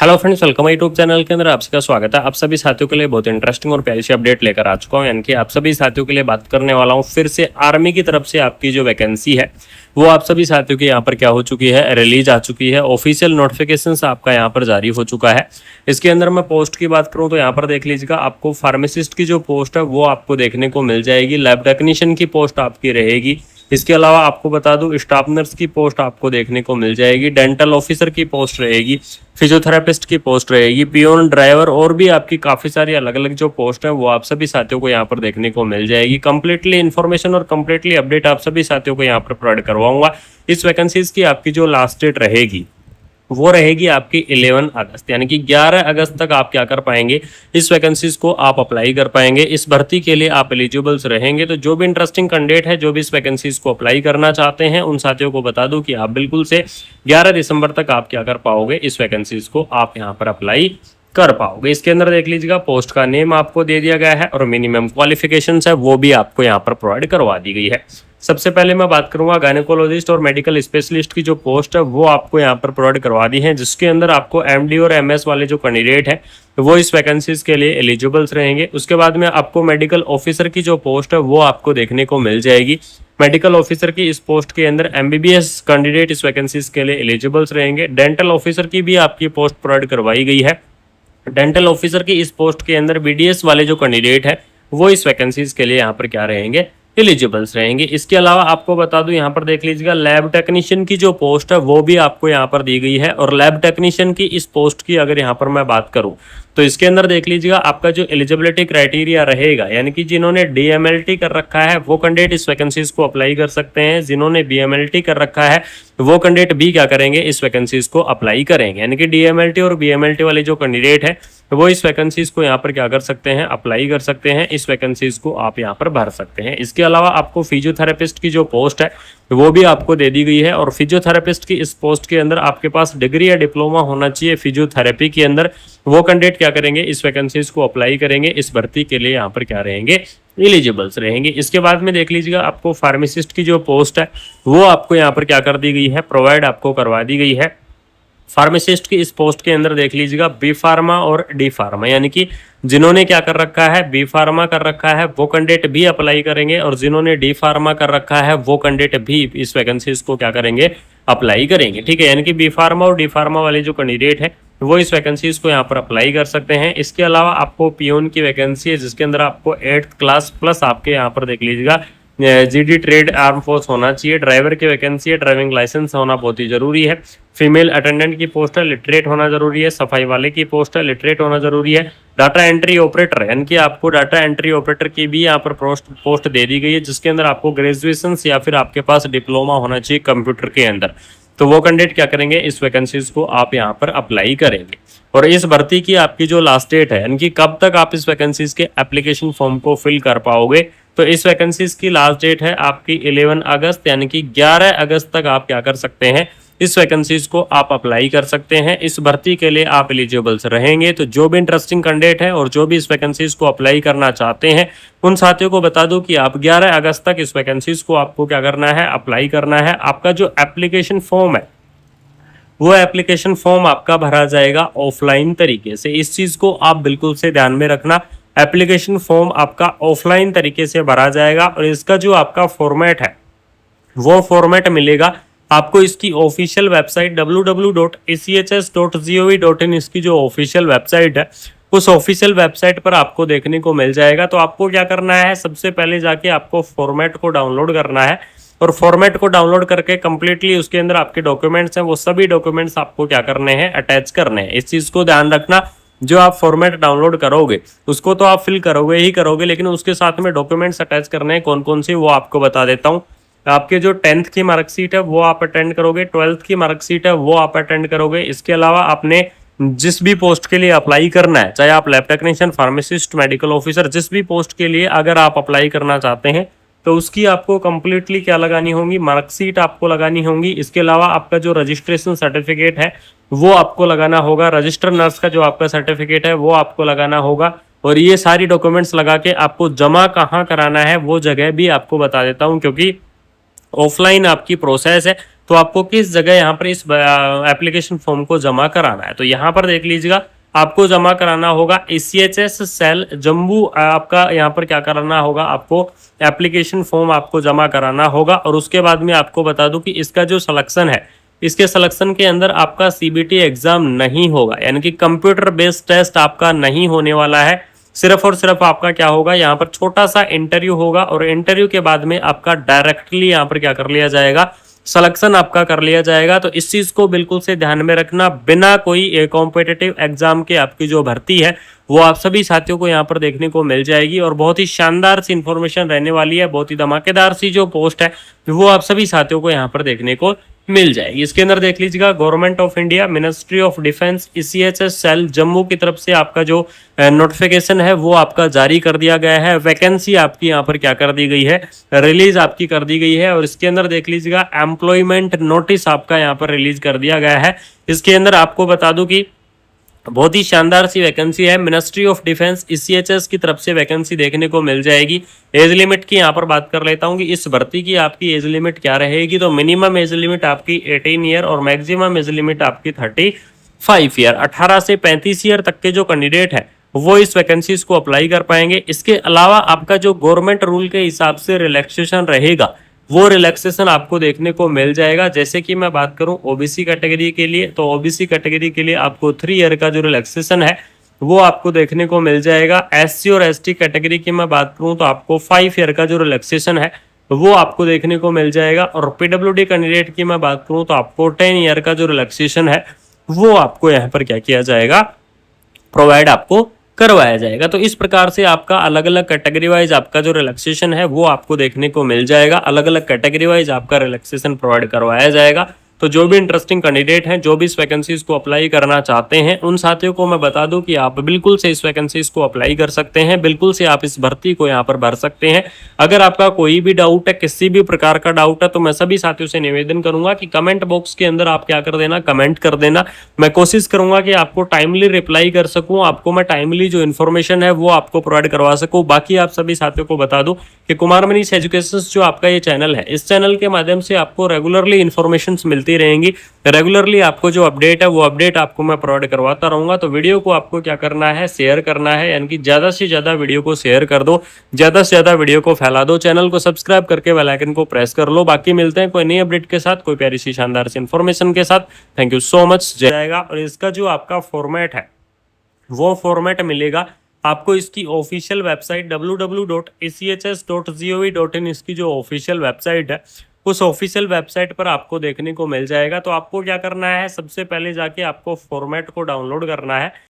Hello friends, welcome YouTube channel के अंदर आप सबका स्वागत है। आप सभी साथियों के लिए बहुत इंटरेस्टिंग और प्यारी सी अपडेट लेकर आ चुका हूं। यानी कि आप सभी साथियों के लिए बात करने वाला हूं फिर से आर्मी की तरफ से आपकी जो वैकेंसी है वो आप सभी साथियों की यहाँ पर क्या हो चुकी है, रिलीज आ चुकी है। ऑफिशियल नोटिफिकेशन आपका यहाँ पर जारी हो चुका है। इसके अंदर मैं पोस्ट की बात करूँ तो यहाँ पर देख लीजिएगा, आपको फार्मासिस्ट की जो पोस्ट है वो आपको देखने को मिल जाएगी। लैब टेक्नीशियन की पोस्ट आपकी रहेगी। इसके अलावा आपको बता दूं, स्टाफ नर्स की पोस्ट आपको देखने को मिल जाएगी। डेंटल ऑफिसर की पोस्ट रहेगी। फिजियोथेरेपिस्ट की पोस्ट रहेगी। पियोन, ड्राइवर और भी आपकी काफी सारी अलग अलग जो पोस्ट है वो आप सभी साथियों को यहाँ पर देखने को मिल जाएगी। कंप्लीटली इन्फॉर्मेशन और कंप्लीटली अपडेट आप सभी साथियों को यहाँ पर प्रोवाइड करवाऊंगा। इस वैकेंसीज की आपकी जो लास्ट डेट रहेगी वो रहेगी आपकी 11 अगस्त, यानी कि 11 अगस्त तक आप क्या कर पाएंगे, इस वैकेंसीज को आप अप्लाई कर पाएंगे। इस भर्ती के लिए आप एलिजिबल्स रहेंगे। तो जो भी इंटरेस्टिंग कैंडिडेट है, जो भी इस वैकेंसीज को अप्लाई करना चाहते हैं, उन साथियों को बता दूं कि आप बिल्कुल से 11 दिसंबर तक आप क्या कर पाओगे, इस वैकेंसीज को आप यहाँ पर अप्लाई कर पाओगे। इसके अंदर देख लीजिएगा, पोस्ट का नेम आपको दे दिया गया है और मिनिमम क्वालिफिकेशंस है वो भी आपको यहाँ पर प्रोवाइड करवा दी गई है। सबसे पहले मैं बात करूंगा गायनेकोलॉजिस्ट और मेडिकल स्पेशलिस्ट की जो पोस्ट है वो आपको यहाँ पर प्रोवाइड करवा दी है, जिसके अंदर आपको एमडी और एमएस वाले जो कैंडिडेट है वो इस वैकेंसीज के लिए एलिजिबल्स रहेंगे। उसके बाद में आपको मेडिकल ऑफिसर की जो पोस्ट है वो आपको देखने को मिल जाएगी। मेडिकल ऑफिसर की इस पोस्ट के अंदर एमबीबीएस कैंडिडेट इस वैकेंसीज के लिए एलिजिबल्स रहेंगे। डेंटल ऑफिसर की भी आपकी पोस्ट प्रोवाइड करवाई गई है। डेंटल ऑफिसर की इस पोस्ट के अंदर बीडीएस वाले जो कैंडिडेट है वो इस वैकेंसीज के लिए यहाँ पर क्या रहेंगे, एलिजिबल्स रहेंगे। इसके अलावा आपको बता दूं, यहाँ पर देख लीजिएगा, लैब टेक्नीशियन की जो पोस्ट है वो भी आपको यहाँ पर दी गई है। और लैब टेक्नीशियन की इस पोस्ट की अगर यहाँ पर मैं बात करूं तो इसके अंदर देख लीजिएगा, आपका जो एलिजिबिलिटी क्राइटेरिया रहेगा, यानी कि जिन्होंने डीएमएलटी कर रखा है वो कैंडिडेट इस वैकेंसीज को अप्लाई कर सकते हैं। जिन्होंने बीएमएलटी कर रखा है वो कैंडिडेट भी क्या करेंगे, इस वैकेंसीज को अप्लाई करेंगे। यानी कि डीएमएलटी और बीएमएलटी वाले जो कैंडिडेट है वो इस वैकेंसीज को यहाँ पर क्या कर सकते हैं, अप्लाई कर सकते हैं। इस वैकेंसीज को आप यहाँ पर भर सकते हैं। इसके अलावा आपको फिजियोथेरेपिस्ट की जो पोस्ट है वो भी आपको दे दी गई है। और फिजियोथेरेपिस्ट की इस पोस्ट के अंदर आपके पास डिग्री या डिप्लोमा होना चाहिए फिजियोथेरेपी के अंदर। वो कैंडिडेट क्या करेंगे, इस वैकेंसीज को अप्लाई करेंगे। इस भर्ती के लिए यहाँ पर क्या रहेंगे, एलिजिबल्स रहेंगे। इसके बाद में देख लीजिएगा, आपको फार्मासिस्ट की जो पोस्ट है वो आपको यहाँ पर क्या कर दी गई है, प्रोवाइड आपको करवा दी गई है। फार्मासिस्ट की इस पोस्ट के अंदर देख लीजिएगा, बी फार्मा और डी फार्मा, यानी कि जिन्होंने क्या कर रखा है, बी फार्मा कर रखा है वो कैंडिडेट भी अप्लाई करेंगे। और जिन्होंने डी फार्मा कर रखा है वो कैंडिडेट भी इस वैकेंसीज को क्या करेंगे, अप्लाई करेंगे। ठीक है, यानी कि बी फार्मा और डी फार्मा वाले जो कैंडिडेट है वो इस वैकेंसीज को यहाँ पर अप्लाई कर सकते हैं। इसके अलावा आपको पियोन की वैकेंसी है, जिसके अंदर आपको 8th क्लास प्लस आपके यहाँ पर देख लीजिएगा जीडी ट्रेड आर्म फोर्स होना चाहिए। ड्राइवर की वैकेंसी है, ड्राइविंग लाइसेंस होना बहुत ही जरूरी है। फीमेल अटेंडेंट की पोस्ट है, लिटरेट होना जरूरी है। सफाई वाले की पोस्ट है, लिटरेट होना जरूरी है। डाटा एंट्री ऑपरेटर, यानी कि आपको डाटा एंट्री ऑपरेटर की भी यहाँ पर पोस्ट दे दी गई है, जिसके अंदर आपको ग्रेजुएशन या फिर आपके पास डिप्लोमा होना चाहिए कंप्यूटर के अंदर। तो वो कैंडिडेट क्या करेंगे, इस वैकेंसीज को आप यहाँ पर अप्लाई करेंगे। और इस भर्ती की आपकी जो लास्ट डेट है, यानी कि कब तक आप इस वैकेंसीज के एप्लीकेशन फॉर्म को फिल कर पाओगे, तो इस वैकेंसीज की लास्ट डेट है आपकी 11 अगस्त, यानी कि 11 अगस्त तक आप क्या कर सकते हैं, इस वैकेंसीज को आप अप्लाई कर सकते हैं। इस भर्ती के लिए आप एलिजिबल्स रहेंगे। तो जो भी इंटरेस्टिंग कैंडिडेट है और जो भी इस वैकेंसीज को अप्लाई करना चाहते हैं, उन साथियों को बता दूं कि आप 11 अगस्त तक इस वैकेंसीज को आपको क्या करना है, अप्लाई करना है। आपका जो एप्लीकेशन फॉर्म है वो एप्लीकेशन फॉर्म आपका भरा जाएगा ऑफलाइन तरीके से। इस चीज को आप बिल्कुल से ध्यान में रखना। एप्लीकेशन फॉर्म आपका ऑफलाइन तरीके से भरा जाएगा और इसका जो आपका फॉर्मेट है वो फॉर्मेट मिलेगा आपको इसकी ऑफिशियल वेबसाइट www.achs.gov.in, इसकी जो ऑफिशियल वेबसाइट है उस ऑफिशियल वेबसाइट पर आपको देखने को मिल जाएगा। तो आपको क्या करना है, सबसे पहले जाके आपको फॉर्मेट को डाउनलोड करना है। और फॉर्मेट को डाउनलोड करके कंप्लीटली उसके अंदर आपके डॉक्यूमेंट्स हैं वो सभी डॉक्यूमेंट्स आपको क्या करने हैं, अटैच करने हैं। इस चीज को ध्यान रखना, जो आप फॉर्मेट डाउनलोड करोगे उसको तो आप फिल करोगे ही करोगे, लेकिन उसके साथ में डॉक्यूमेंट्स अटैच करने हैं कौन कौन सी, वो आपको बता देता हूँ। आपके जो 10th की मार्कशीट है वो आप अटेंड करोगे, 12th की मार्कशीट है वो आप अटेंड करोगे। इसके अलावा आपने जिस भी पोस्ट के लिए अप्लाई करना है, चाहे आप lab technician, pharmacist, medical officer, जिस भी पोस्ट के लिए अगर आप अप्लाई करना चाहते हैं तो उसकी आपको कंप्लीटली क्या लगानी होगी, मार्कशीट आपको लगानी होगी। इसके अलावा आपका जो रजिस्ट्रेशन सर्टिफिकेट है वो आपको लगाना होगा। रजिस्टर नर्स का जो आपका सर्टिफिकेट है वो आपको लगाना होगा। और ये सारी डॉक्यूमेंट्स लगा के आपको जमा कहाँ कराना है वो जगह भी आपको बता देता हूँ, क्योंकि ऑफलाइन आपकी प्रोसेस है तो आपको किस जगह यहाँ पर इस एप्लीकेशन फॉर्म को जमा कराना है। तो यहाँ पर देख लीजिएगा, आपको जमा कराना होगा ECHS सेल जम्मू। आपका यहाँ पर क्या कराना होगा, आपको एप्लीकेशन फॉर्म आपको जमा कराना होगा। और उसके बाद में आपको बता दूं कि इसका जो सिलेक्शन है, इसके सिलेक्शन के अंदर आपका CBT एग्जाम नहीं होगा, यानी कि कंप्यूटर बेस्ड टेस्ट आपका नहीं होने वाला है। सिर्फ और सिर्फ आपका क्या होगा, यहाँ पर छोटा सा इंटरव्यू होगा और इंटरव्यू के बाद में आपका डायरेक्टली यहाँ पर क्या कर लिया जाएगा, सिलेक्शन आपका कर लिया जाएगा। तो इस चीज को बिल्कुल से ध्यान में रखना, बिना कोई कॉम्पिटिटिव एग्जाम के आपकी जो भर्ती है वो आप सभी साथियों को यहाँ पर देखने को मिल जाएगी। और बहुत ही शानदार सी इंफॉर्मेशन रहने वाली है, बहुत ही धमाकेदार सी जो पोस्ट है वो आप सभी साथियों को यहाँ पर देखने को मिल जाएगी। इसके अंदर देख लीजिएगा, government of India, ministry of defence, ECHS cell Jammu की तरफ से आपका जो नोटिफिकेशन है वो आपका जारी कर दिया गया है। वैकेंसी आपकी यहाँ पर क्या कर दी गई है, रिलीज आपकी कर दी गई है। और इसके अंदर देख लीजिएगा, एम्प्लॉयमेंट नोटिस आपका यहाँ पर रिलीज कर दिया गया है। इसके अंदर आपको बता दूं कि बहुत ही शानदार सी वैकेंसी है, मिनिस्ट्री ऑफ डिफेंस ECHS की तरफ से वैकेंसी देखने को मिल जाएगी। एज लिमिट की यहाँ पर बात कर लेता हूँ कि इस भर्ती की आपकी एज लिमिट क्या रहेगी। तो मिनिमम एज लिमिट आपकी 18 ईयर और मैक्सिमम एज लिमिट आपकी 35 ईयर। 18 से 35 ईयर तक के जो कैंडिडेट है वो इस वैकेंसीज को अप्लाई कर पाएंगे। इसके अलावा आपका जो गवर्नमेंट रूल के हिसाब से रिलैक्सेशन रहेगा वो रिलैक्सेशन आपको देखने को मिल जाएगा। जैसे कि मैं बात करूं OBC कैटेगरी के लिए, तो OBC कैटेगरी के लिए आपको 3 ईयर का जो रिलैक्सेशन है वो आपको देखने को मिल जाएगा। SC और ST कैटेगरी की मैं बात करूं तो आपको 5 ईयर का जो रिलैक्सेशन है वो आपको देखने को मिल जाएगा। और PWD कैंडिडेट की मैं बात करूं तो आपको 10 ईयर का जो रिलैक्सेशन है वो आपको यहाँ पर क्या किया जाएगा, प्रोवाइड आपको करवाया जाएगा। तो इस प्रकार से आपका अलग अलग कैटेगरी वाइज आपका जो रिलैक्सेशन है वो आपको देखने को मिल जाएगा। अलग अलग कैटेगरी वाइज आपका रिलैक्सेशन प्रोवाइड करवाया जाएगा। तो जो भी इंटरेस्टिंग कैंडिडेट हैं, जो भी इस वैकेंसीज को अप्लाई करना चाहते हैं, उन साथियों को मैं बता दूं कि आप बिल्कुल से इस वैकेंसीज को अप्लाई कर सकते हैं, बिल्कुल से आप इस भर्ती को यहाँ पर भर सकते हैं। अगर आपका कोई भी डाउट है, किसी भी प्रकार का डाउट है, तो मैं सभी साथियों से निवेदन करूंगा कि कमेंट बॉक्स के अंदर आप क्या कर देना, कमेंट कर देना। मैं कोशिश करूंगा कि आपको टाइमली रिप्लाई कर सकूं, आपको मैं टाइमली जो इन्फॉर्मेशन है वो आपको प्रोवाइड करवा सकूं। बाकी आप सभी साथियों को बता दूं कि कुमार मनीष एजुकेशन जो आपका ये चैनल है, इस चैनल के माध्यम से आपको रेगुलरली इन्फॉर्मेशन मिलती रहेंगी। रेगुलरली आपको जो अपडेट है वो अपडेट आपको मैं प्रोवाइड करवाता रहूंगा। तो वीडियो को आपको क्या करना है, शेयर करना है, यानी कि ज्यादा से ज्यादा वीडियो को शेयर कर दो, ज्यादा से ज्यादा वीडियो को फैला दो, चैनल को सब्सक्राइब करके बेल आइकन को प्रेस कर लो। बाकी मिलते हैं कोई नई अपडेट के साथ, कोई प्यारी सी शानदार सी इन्फॉर्मेशन के साथ। Thank you so much. जाएगा और इसका जो आपका फॉर्मेट है वो फॉर्मेट मिलेगा आपको इसकी ऑफिशियल वेबसाइट www.echs.gov.in, इसकी जो ऑफिशियल वेबसाइट है उस ऑफिशियल वेबसाइट पर आपको देखने को मिल जाएगा। तो आपको क्या करना है, सबसे पहले जाके आपको फॉर्मेट को डाउनलोड करना है।